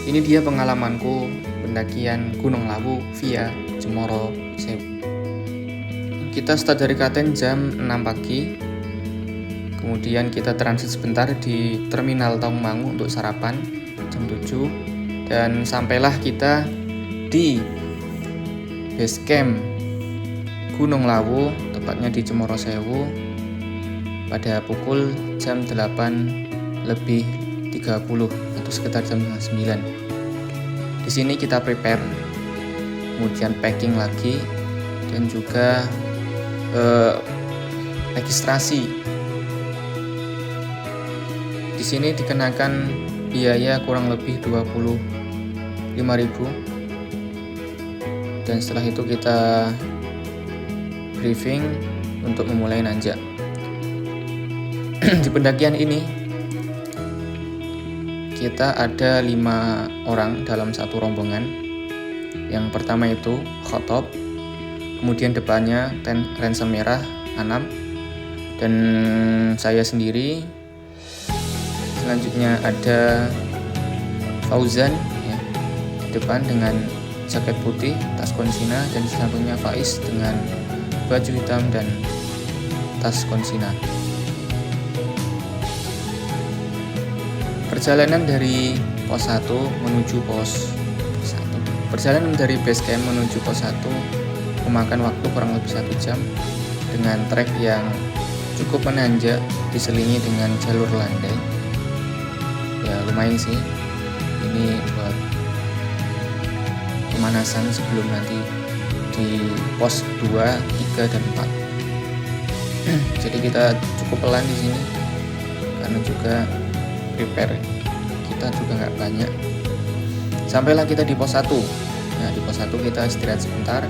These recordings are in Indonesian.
Ini dia pengalamanku pendakian Gunung Lawu via Cemoro Sewu. Kita start dari Klaten jam 6 pagi. Kemudian kita transit sebentar di Terminal Tawangmangu untuk sarapan jam 7. Dan sampailah kita di base camp Gunung Lawu, tepatnya di Cemoro Sewu pada pukul jam 8:30 atau sekitar jam 9. Di sini kita prepare, kemudian packing lagi dan juga registrasi. Di sini dikenakan biaya kurang lebih 25.000. Dan setelah itu kita briefing untuk memulai nanjak. Di pendakian ini kita ada 5 orang dalam satu rombongan. Yang pertama itu Khotob, kemudian depannya Ransom Merah Anam, dan saya sendiri. Selanjutnya ada Fauzan ya, di depan dengan jaket putih, tas konsina, dan sampingnya Faiz dengan baju hitam dan tas konsina. Perjalanan dari pos 1 menuju pos 1. Perjalanan dari base camp menuju pos 1 memakan waktu kurang lebih 1 jam dengan trek yang cukup menanjak diselingi dengan jalur landai. Ya lumayan sih, ini buat pemanasan sebelum nanti di pos 2, 3, dan 4. Jadi kita cukup pelan di sini karena juga prepare kita juga nggak banyak. Sampailah kita di pos 1. Nah, di pos 1 kita istirahat sebentar,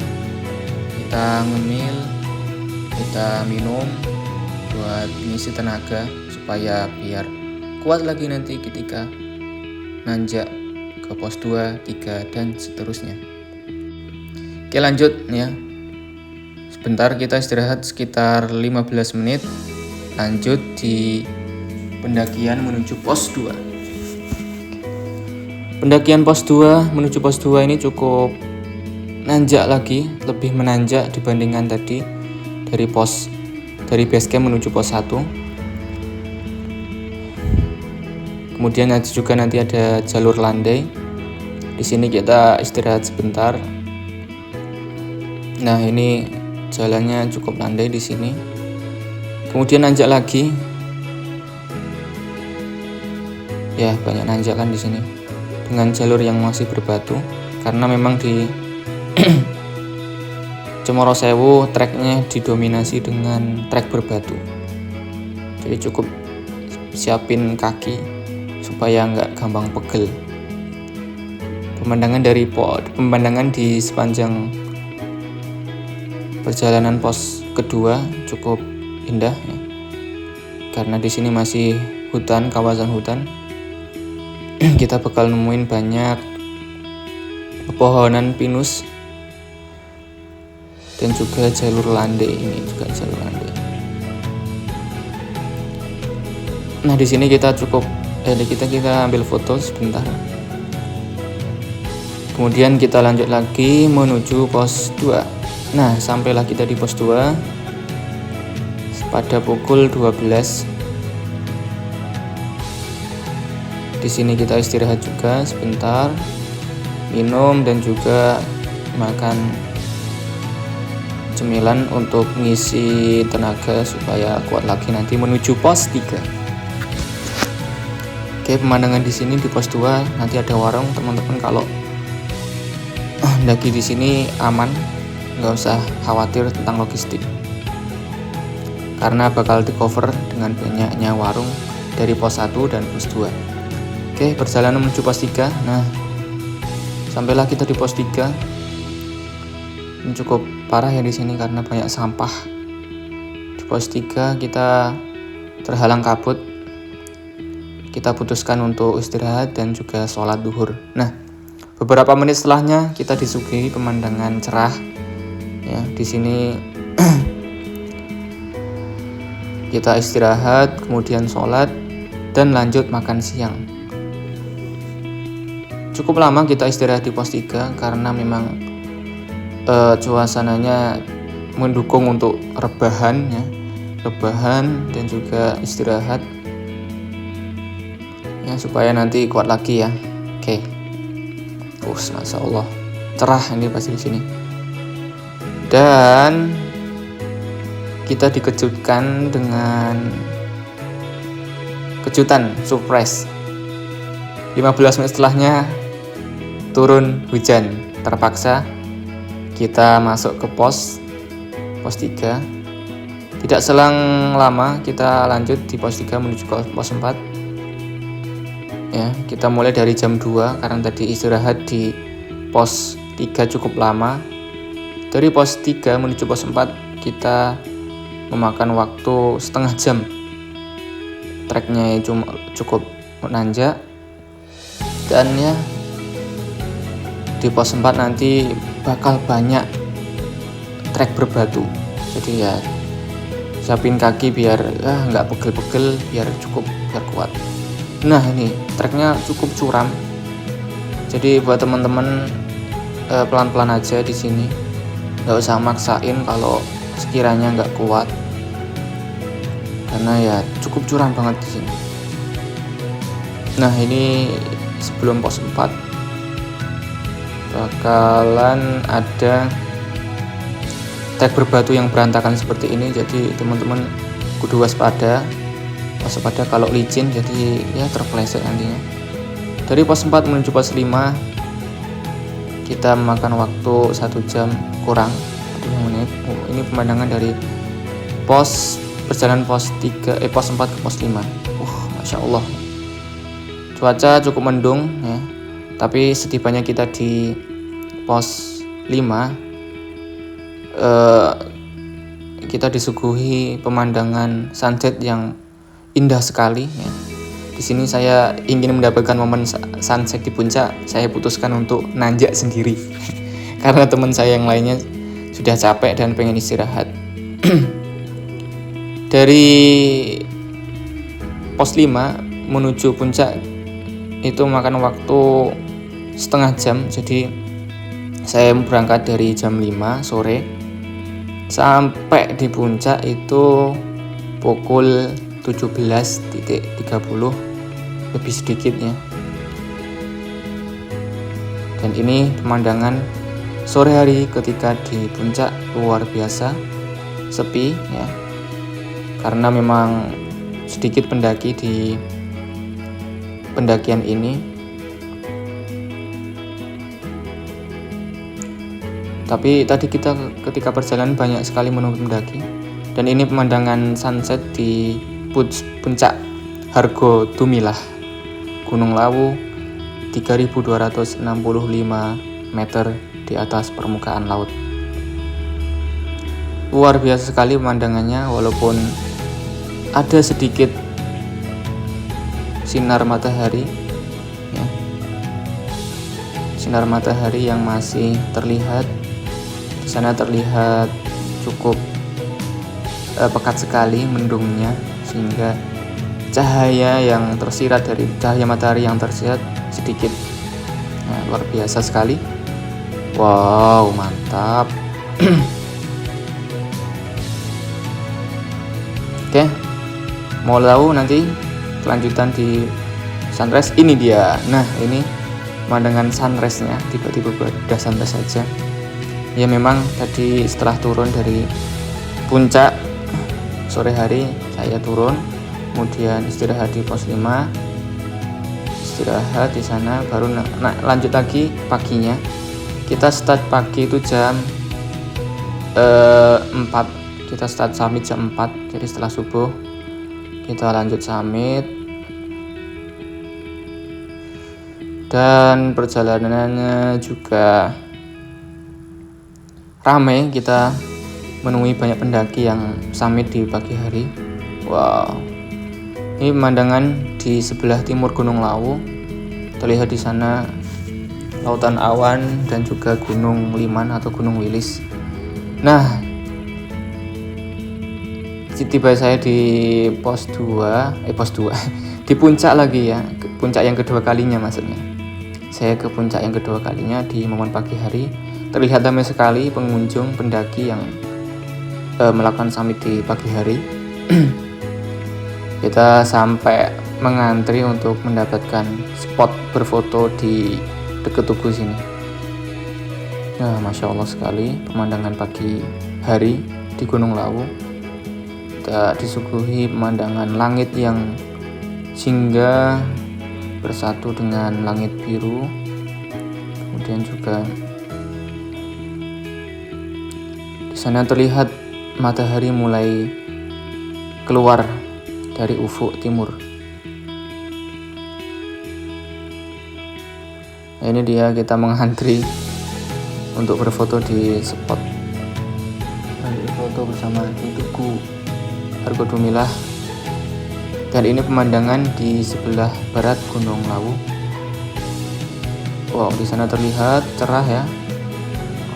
kita ngemil, kita minum buat ngisi tenaga supaya biar kuat lagi nanti ketika nanjak ke pos 2, 3, dan seterusnya. Oke, lanjut ya. Sebentar kita istirahat sekitar 15 menit. Lanjut di pendakian menuju pos 2. Pendakian pos 2 menuju pos 2 ini cukup nanjak lagi, lebih menanjak dibandingkan tadi dari base camp menuju pos 1. Kemudian nanti ada jalur landai. Di sini kita istirahat sebentar. Nah, ini jalannya cukup landai di sini. Kemudian nanjak lagi. Ya, banyak nanjakan di sini dengan jalur yang masih berbatu karena memang di Cemoro Sewu treknya didominasi dengan trek berbatu. Jadi cukup siapin kaki supaya nggak gampang pegel. Pemandangan di sepanjang perjalanan pos kedua cukup indah ya. Karena di sini masih hutan, kawasan hutan. Kita bakal nemuin banyak pepohonan pinus dan juga jalur landai. Ini juga jalur landai. Nah, di sini kita ambil foto sebentar. Kemudian kita lanjut lagi menuju pos 2. Nah, sampailah kita di pos 2 pada pukul 12. Di sini kita istirahat juga sebentar, minum dan juga makan cemilan untuk mengisi tenaga supaya kuat lagi nanti menuju pos 3. Oke, pemandangan di sini di pos 2 nanti ada warung, teman-teman kalau mendaki di sini aman, nggak usah khawatir tentang logistik. Karena bakal di cover dengan banyaknya warung dari pos 1 dan pos 2. Oke, perjalanan menuju pos 3. Nah, sampailah kita di pos 3. Ini cukup parah ya di sini karena banyak sampah. Di pos 3 kita terhalang kabut. Kita putuskan untuk istirahat dan juga sholat duhur. Nah, beberapa menit setelahnya kita disuguhi pemandangan cerah. Ya, di sini kita istirahat, kemudian sholat dan lanjut makan siang. cukup lama kita istirahat di pos 3 karena memang suasananya mendukung untuk rebahan ya, rebahan dan juga istirahat ya, supaya nanti kuat lagi ya. Oke. Masya Allah, cerah ini pasti di sini. Dan kita dikejutkan dengan kejutan surprise. 15 menit setelahnya turun hujan. Terpaksa kita masuk ke pos 3. Tidak selang lama kita lanjut di pos 3 menuju ke pos 4. Ya, kita mulai dari jam 2 karena tadi istirahat di pos 3 cukup lama. Dari pos 3 menuju pos 4 kita memakan waktu setengah jam. Treknya cukup menanjak. Dan ya, di pos 4 nanti bakal banyak trek berbatu. Jadi ya siapin kaki biar nggak pegel-pegel, biar kuat. Nah, ini treknya cukup curam. Jadi buat teman-teman pelan-pelan aja di sini. Nggak usah maksain kalau sekiranya nggak kuat. Karena ya cukup curam banget di sini. Nah, ini sebelum pos 4 bakalan ada trek berbatu yang berantakan seperti ini. Jadi teman-teman kudu waspada kalau licin, jadi ya terpeleset nantinya. Dari pos 4 menuju pos 5 kita memakan waktu 1 jam kurang 20 menit. Ini pemandangan dari perjalanan pos 4 ke pos 5. Masya Allah, cuaca cukup mendung ya. Tapi setibanya kita di pos 5 kita disuguhi pemandangan sunset yang indah sekali ya. Di sini saya ingin mendapatkan momen sunset di puncak. Saya putuskan untuk nanjak sendiri karena teman saya yang lainnya sudah capek dan pengen istirahat. Dari pos 5 menuju puncak itu makan waktu setengah jam. Jadi saya berangkat dari jam 5 sore sampai di puncak itu pukul 17.30 lebih sedikit ya. Dan ini pemandangan sore hari ketika di puncak luar biasa sepi ya. Karena memang sedikit pendaki di pendakian ini. Tapi tadi kita ketika perjalanan banyak sekali menunggu pendaki. Dan ini pemandangan sunset di puncak Hargo Dumilah, Gunung Lawu, 3.265 meter di atas permukaan laut. Luar biasa sekali pemandangannya, walaupun ada sedikit sinar matahari ya. Sinar matahari yang masih terlihat. Di sana terlihat cukup pekat sekali mendungnya, sehingga cahaya yang tersirat dari cahaya matahari yang tersirat sedikit. Nah, luar biasa sekali. Wow, mantap. Oke, mau tahu nanti kelanjutan di sunrise? Ini dia. Nah, ini pemandangan sunrise-nya. Tiba-tiba udah sunrise saja. Ya memang tadi setelah turun dari puncak sore hari saya turun, kemudian istirahat di pos 5, istirahat di sana, baru lanjut lagi paginya. Kita start pagi itu jam 4. Kita start summit jam 4. Jadi setelah subuh kita lanjut summit. Dan perjalanannya juga ramai, kita menemui banyak pendaki yang summit di pagi hari. Wow. Ini pemandangan di sebelah timur Gunung Lawu. Terlihat di sana lautan awan dan juga Gunung Liman atau Gunung Wilis. Nah, tiba saya di pos 2 di puncak lagi ya. Puncak yang kedua kalinya maksudnya. Saya ke puncak yang kedua kalinya di momen pagi hari. Terlihat ramai sekali pengunjung pendaki yang melakukan summit di pagi hari. Kita sampai mengantri untuk mendapatkan spot berfoto di dekat tugu sini. Nah, Masya Allah sekali pemandangan pagi hari di Gunung Lawu. Kita disuguhi pemandangan langit yang singgah bersatu dengan langit biru. Kemudian juga di sana terlihat matahari mulai keluar dari ufuk timur. Nah, ini dia kita mengantri untuk berfoto di spot. Foto bersama di Tugu Hargodumilah. Dan ini pemandangan di sebelah barat Gunung Lawu. Wow, di sana terlihat cerah ya.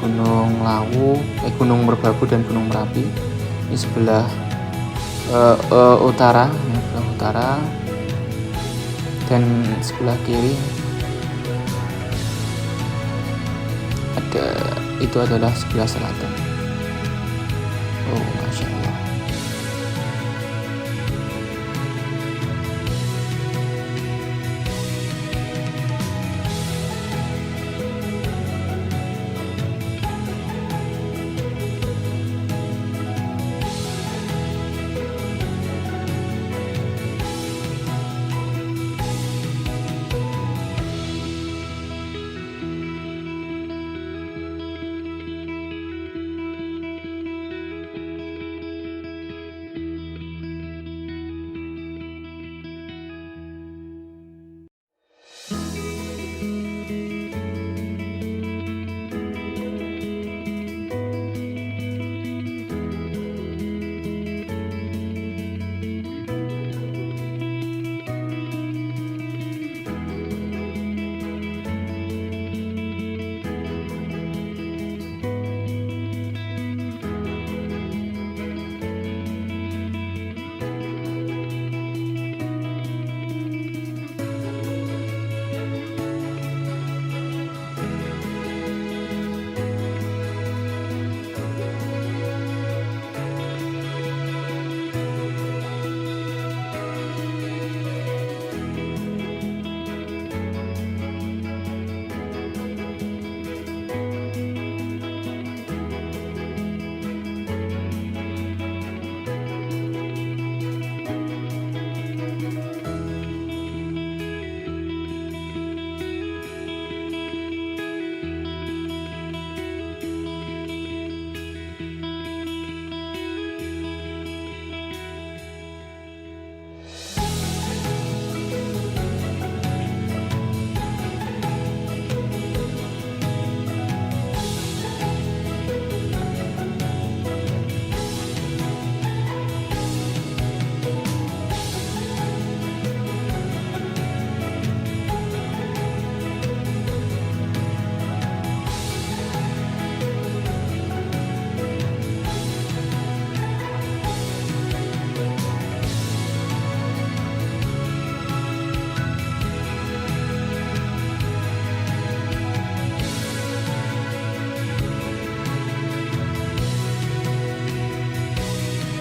Gunung Lawu, Gunung Merbabu dan Gunung Merapi. Ini sebelah utara, ya, sebelah utara. Dan sebelah kiri itu adalah sebelah selatan. Oh, Masya Allah.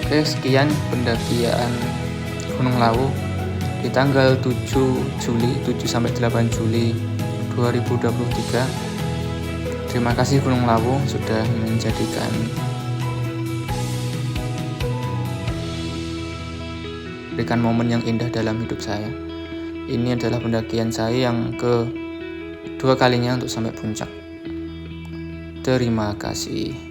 Oke, sekian pendakian Gunung Lawu di tanggal 7 sampai 8 Juli 2023. Terima kasih Gunung Lawu sudah berikan momen yang indah dalam hidup saya. Ini adalah pendakian saya yang kedua kalinya untuk sampai puncak. Terima kasih.